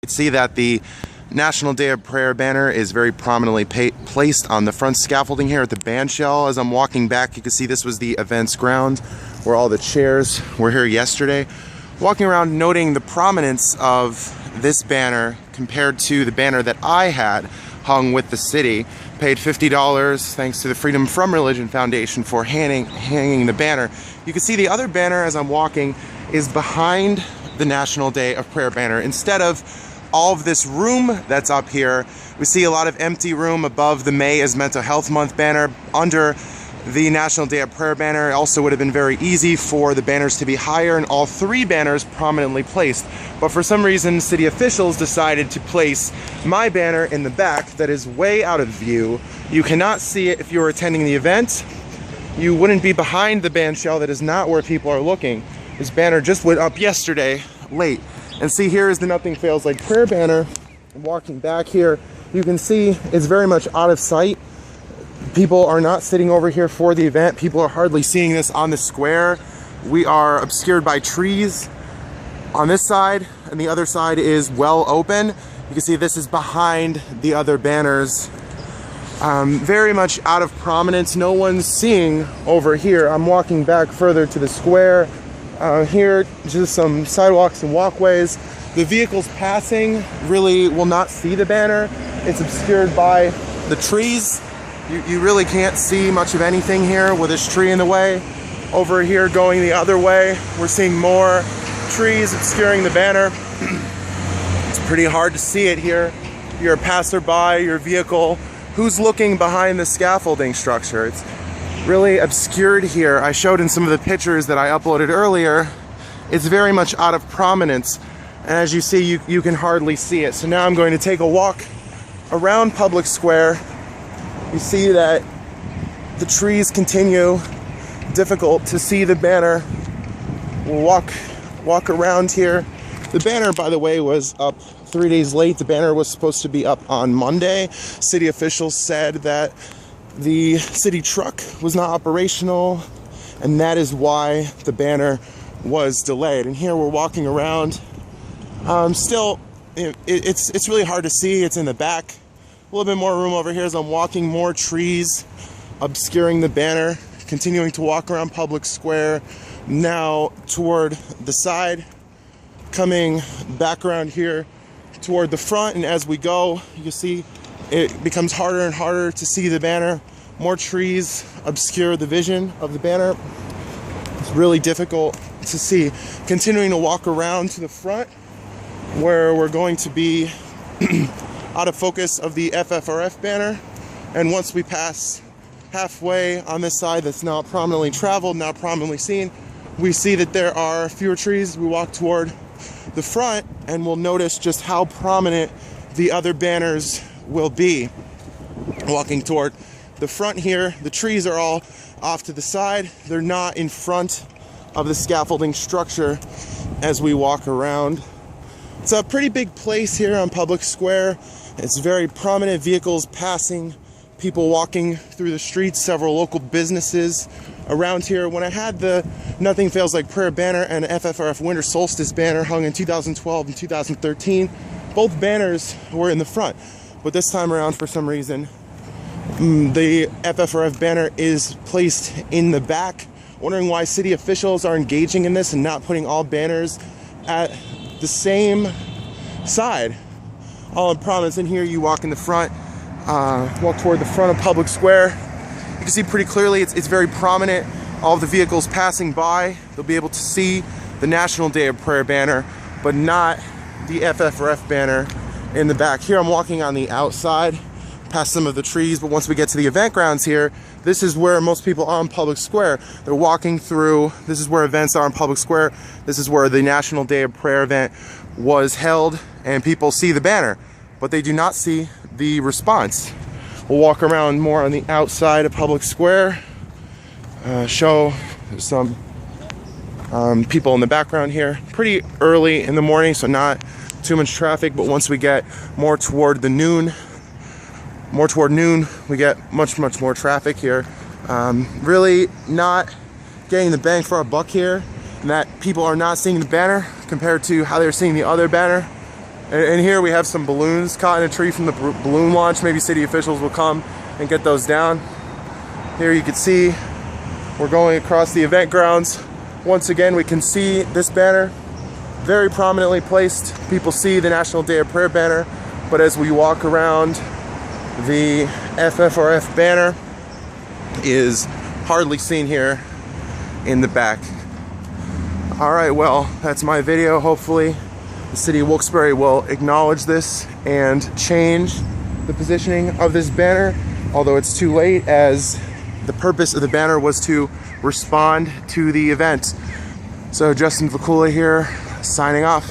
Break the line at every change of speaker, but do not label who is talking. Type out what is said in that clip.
See that the National Day of Prayer banner is very prominently placed on the front scaffolding here at the band shell. As I'm walking back, you can see this was the events ground where all the chairs were here yesterday. Walking around noting the prominence of this banner compared to the banner that I had hung with the city. Paid $50 thanks to the Freedom From Religion Foundation for hanging the banner. You can see the other banner as I'm walking is behind the National Day of Prayer banner. Instead of all of this room that's up here, we see a lot of empty room above the May is Mental Health Month banner. Under the National Day of Prayer banner, it also would have been very easy for the banners to be higher and all three banners prominently placed. But for some reason, city officials decided to place my banner in the back that is way out of view. You cannot see it if you were attending the event. You wouldn't be behind the band shell. That is not where people are looking. This banner just went up yesterday late. And see, here is the Nothing Fails Like Prayer banner. Walking back here, you can see it's very much out of sight. People are not sitting over here for the event. People are hardly seeing this on the square. We are obscured by trees on this side, and the other side is well open. You can see this is behind the other banners. Very much out of prominence. No one's seeing over here. I'm walking back further to the square. Here, just some sidewalks and walkways. The vehicles passing really will not see the banner. It's obscured by the trees. You really can't see much of anything here with this tree in the way. Over here going the other way, we're seeing more trees obscuring the banner. It's pretty hard to see it here. If you're a passerby, your vehicle, who's looking behind the scaffolding structure? It's really obscured here. I showed in some of the pictures that I uploaded earlier. It's very much out of prominence. And as you see, you can hardly see it. So now I'm going to take a walk around Public Square. You see that the trees continue, difficult to see the banner. We'll walk around here. The banner, by the way, was up 3 days late. The banner was supposed to be up on Monday. City officials said that the city truck was not operational, and that is why the banner was delayed. And here we're walking around. Still, it's really hard to see. It's in the back. A little bit more room over here as I'm walking. More trees obscuring the banner. Continuing to walk around Public Square. Now toward the side. Coming back around here toward the front. And as we go, you can see it becomes harder and harder to see the banner. More trees obscure the vision of the banner. It's really difficult to see. Continuing to walk around to the front where we're going to be out of focus of the FFRF banner. And once we pass halfway on this side that's not prominently traveled, not prominently seen, we see that there are fewer trees. We walk toward the front and we'll notice just how prominent the other banners will be. Walking toward the front here, the trees are all off to the side. They're not in front of the scaffolding structure as we walk around. It's a pretty big place here on Public Square. It's very prominent, vehicles passing, people walking through the streets, several local businesses around here. When I had the Nothing Fails Like Prayer banner and FFRF Winter Solstice banner hung in 2012 and 2013, both banners were in the front. But this time around, for some reason, the FFRF banner is placed in the back. Wondering why city officials are engaging in this and not putting all banners at the same side. All in prominence. In here, you walk in the front, walk toward the front of Public Square. You can see pretty clearly it's very prominent. All of the vehicles passing by, they'll be able to see the National Day of Prayer banner, but not the FFRF banner in the back. Here I'm walking on the outside, past some of the trees, but once we get to the event grounds here, this is where most people are on Public Square. They're walking through, this is where events are on Public Square. This is where the National Day of Prayer event was held, and people see the banner, but they do not see the response. We'll walk around more on the outside of Public Square, show some people in the background here. Pretty early in the morning, so not too much traffic, but once we get more toward noon, we get much more traffic here. Really not getting the bang for our buck here, and that people are not seeing the banner compared to how they're seeing the other banner. And here we have some balloons caught in a tree from the balloon launch. Maybe city officials will come and get those down. Here you can see we're going across the event grounds. Once again, we can see this banner very prominently placed. People see the National Day of Prayer banner, but as we walk around, the FFRF banner is hardly seen here in the back. All right, well, that's my video. Hopefully the city of Wilkes-Barre will acknowledge this and change the positioning of this banner, although it's too late, as the purpose of the banner was to respond to the event. So Justin Vacula here, signing off.